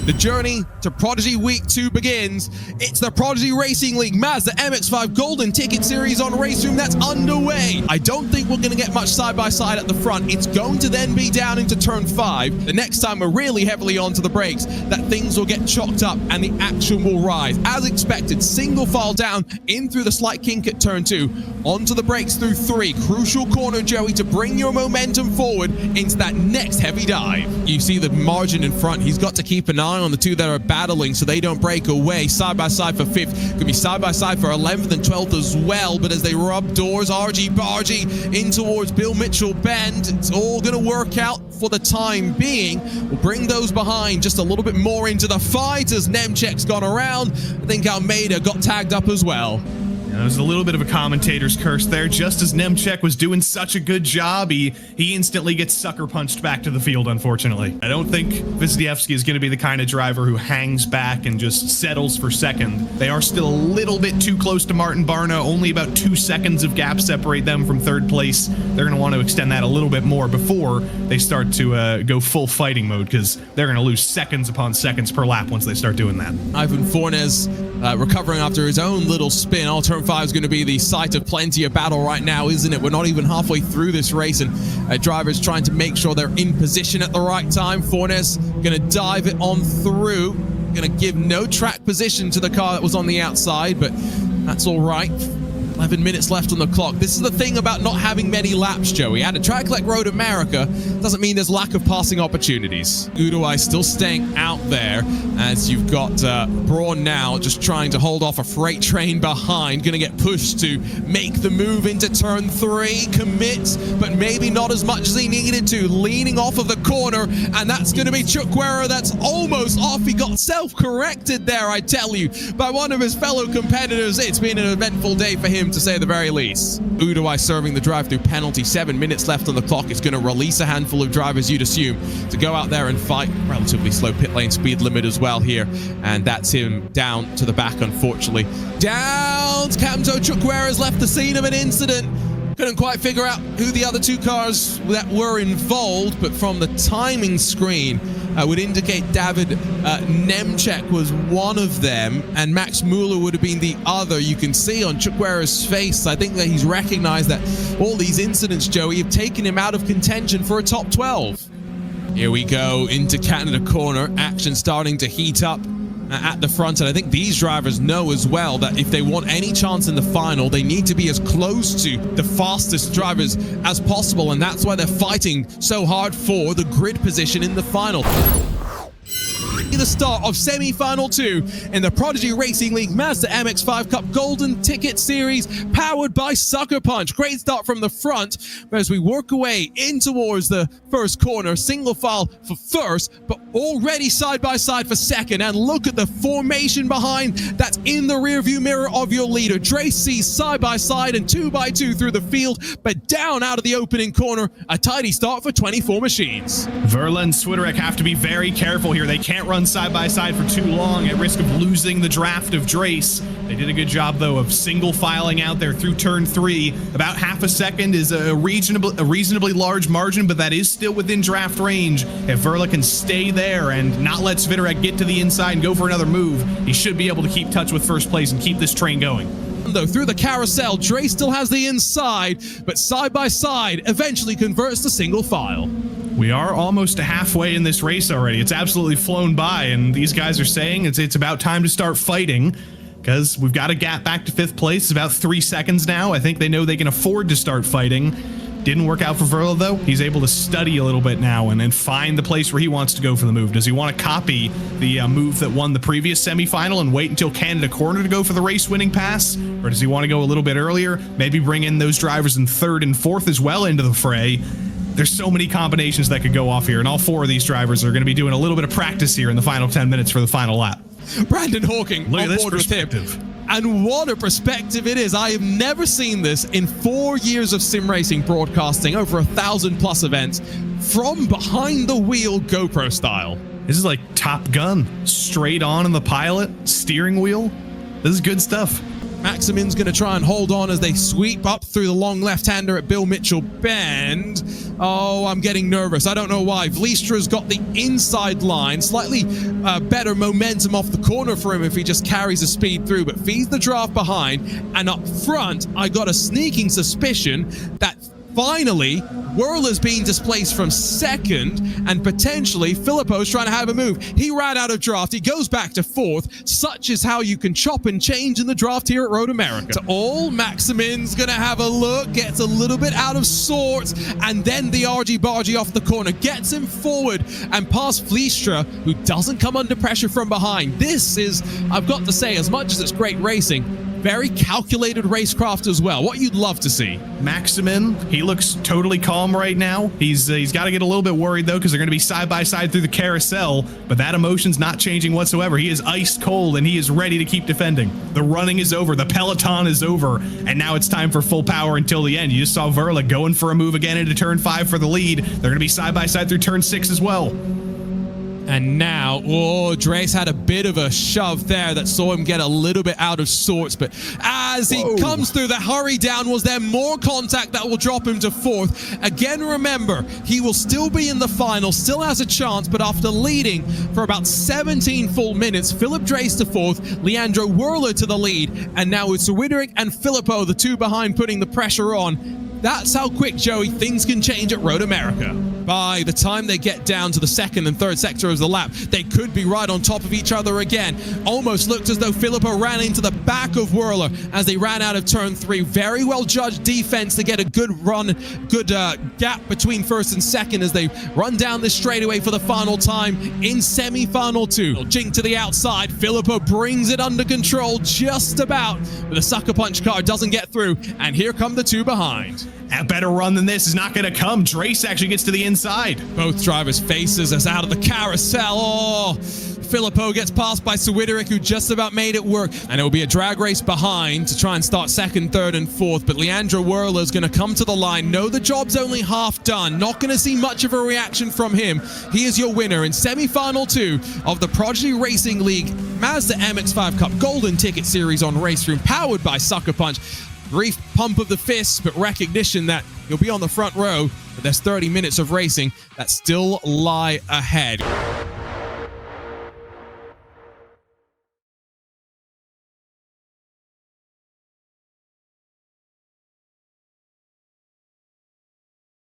The journey to Prodigy Week 2 begins. It's the Prodigy Racing League Mazda MX-5 Golden Ticket Series on RaceRoom that's underway. I don't think we're going to get much side-by-side at the front. It's going to then be down into turn 5. The next time we're really heavily onto the brakes, that things will get chalked up and the action will rise. As expected, single file down in through the slight kink at turn 2, onto the brakes through 3. Crucial corner, Joey, to bring your momentum forward into that next heavy dive. You see the margin in front. He's got to keep an eye on the two that are battling so they don't break away. Side by side for 5th, could be side by side for 11th and 12th as well. But as they rub doors, argy-bargy in towards Bill Mitchell Bend, it's all going to work out for the time being. We'll bring those behind just a little bit more into the fight as Nemchek's gone around. I think Almeida got tagged up as well. There's a little bit of a commentator's curse there. Just as Nemchek was doing such a good job, he instantly gets sucker punched back to the field, unfortunately. I don't think Wisniewski is going to be the kind of driver who hangs back and just settles for second. They are still a little bit too close to Martin Barna. Only about 2 seconds of gap separate them from 3rd place. They're going to want to extend that a little bit more before they start to go full fighting mode, because they're going to lose seconds upon seconds per lap once they start doing that. Ivan Fornes recovering after his own little spin. All turn 5 is going to be the site of plenty of battle right now, isn't it? We're not even halfway through this race, and drivers trying to make sure they're in position at the right time. Fornes going to dive it on through. Going to give no track position to the car that was on the outside, but that's all right. 11 minutes left on the clock. This is the thing about not having many laps, Joey. At a track like Road America, doesn't mean there's lack of passing opportunities. Uruguay still staying out there as you've got Braun now just trying to hold off a freight train behind. Going to get pushed to make the move into turn 3. Commits, but maybe not as much as he needed to. Leaning off of the corner, and that's going to be Chukwueze. That's almost off. He got self-corrected there, I tell you, by one of his fellow competitors. It's been an eventful day for him, to say the very least. Uruguay serving the drive-through penalty. 7 minutes left on the clock. It's going to release a handful of drivers, you'd assume, to go out there and fight. Relatively slow pit lane speed limit as well here, and that's him down to the back, unfortunately. Down, Kamto Chukwueze has left the scene of an incident. Couldn't quite figure out who the other 2 cars that were involved, but from the timing screen would indicate David Nemchek was one of them, and Max Muller would have been the other. You can see on Chukwueze's face, I think that he's recognized that all these incidents, Joey, have taken him out of contention for a top 12. Here we go into Canada corner. Action starting to heat up at the front, and I think these drivers know as well that if they want any chance in the final, they need to be as close to the fastest drivers as possible, and that's why they're fighting so hard for the grid position in the final. The start of semi-final 2 in the Prodigy Racing League Mazda MX-5 Cup Golden Ticket Series, powered by SuckerPunch. Great start from the front, but as we work away in towards the first corner, single file for first, but already side by side for second. And look at the formation behind that's in the rearview mirror of your leader. Drace sees side by side and 2 by 2 through the field, but down out of the opening corner. A tidy start for 24 machines. Verla and Swiderek have to be very careful here. They can't run side by side for too long at risk of losing the draft of Drace. They did a good job, though, of single filing out there through turn 3. About half a second is a reasonably large margin, but that is still within draft range. If Verla can stay there and not let Swiderek get to the inside and go for another move, he should be able to keep touch with first place and keep this train going. Though through the carousel, Drace still has the inside, but side by side eventually converts to single file. We are almost halfway in this race already. It's absolutely flown by, and these guys are saying it's about time to start fighting, because we've got a gap back to 5th place. It's about 3 seconds now. I think they know they can afford to start fighting. Didn't work out for Verla, though. He's able to study a little bit now and then find the place where he wants to go for the move. Does he want to copy the move that won the previous semifinal and wait until Canada corner to go for the race-winning pass? Or does he want to go a little bit earlier? Maybe bring in those drivers in 3rd and 4th as well into the fray. There's so many combinations that could go off here, and all 4 of these drivers are going to be doing a little bit of practice here in the final 10 minutes for the final lap. Brandon Hawking, look at this board with him. perspective. And what a perspective it is. I have never seen this in 4 years of sim racing broadcasting, over 1,000+ events, from behind the wheel, GoPro style. This is like Top Gun, straight on in the pilot, steering wheel. This is good stuff. Maximin's going to try and hold on as they sweep up through the long left-hander at Bill Mitchell Bend. Oh, I'm getting nervous. I don't know why. Vliestra's got the inside line. Slightly better momentum off the corner for him if he just carries the speed through, but feeds the draft behind. And up front, I got a sneaking suspicion that finally, Whirler's being displaced from second, and potentially Filippo's trying to have a move. He ran out of draft. He goes back to fourth. Such is how you can chop and change in the draft here at Road America. To all, Maximin's going to have a look, gets a little bit out of sorts, and then the argy-bargy off the corner gets him forward and past Vliestra, who doesn't come under pressure from behind. This is, I've got to say, as much as it's great racing, very calculated racecraft as well. What you'd love to see. Maximin, he looks totally calm right now. He's got to get a little bit worried though, because they're going to be side by side through the carousel, but that emotion's not changing whatsoever. He is ice cold and he is ready to keep defending. The running is over, the peloton is over, and now it's time for full power until the end. You just saw Verla going for a move again into turn 5 for the lead. They're going to be side by side through turn 6 as well. And now, oh, Drace had a bit of a shove there that saw him get a little bit out of sorts, but as he comes through, the hurry down, was there more contact that will drop him to fourth? Again, remember, he will still be in the final, still has a chance, but after leading for about 17 full minutes, Philip Drace to fourth, Leandro Whirler to the lead, and now it's Widderick and Filippo, the two behind, putting the pressure on. That's how quick, Joey, things can change at Road America. By the time they get down to the second and third sector of the lap, they could be right on top of each other again. Almost looked as though Filippo ran into the back of Whirler as they ran out of turn 3. Very well judged defense to get a good run, good gap between first and second as they run down this straightaway for the final time in semi-final 2. Jink to the outside. Filippo brings it under control just about, but the Sucker Punch car doesn't get through, and here come the two behind. A better run than this is not going to come. Drace actually gets to the inside. Both drivers' faces as out of the carousel. Oh, Filippo gets passed by Widderick, who just about made it work. And it will be a drag race behind to try and start second, third, and fourth. But Leandro Whirler is going to come to the line. No, the job's only half done. Not going to see much of a reaction from him. He is your winner in semi-final 2 of the Prodigy Racing League Mazda MX-5 Cup Golden Ticket Series on RaceRoom, powered by Sucker Punch. Brief pump of the fists, but recognition that you'll be on the front row, but there's 30 minutes of racing that still lie ahead.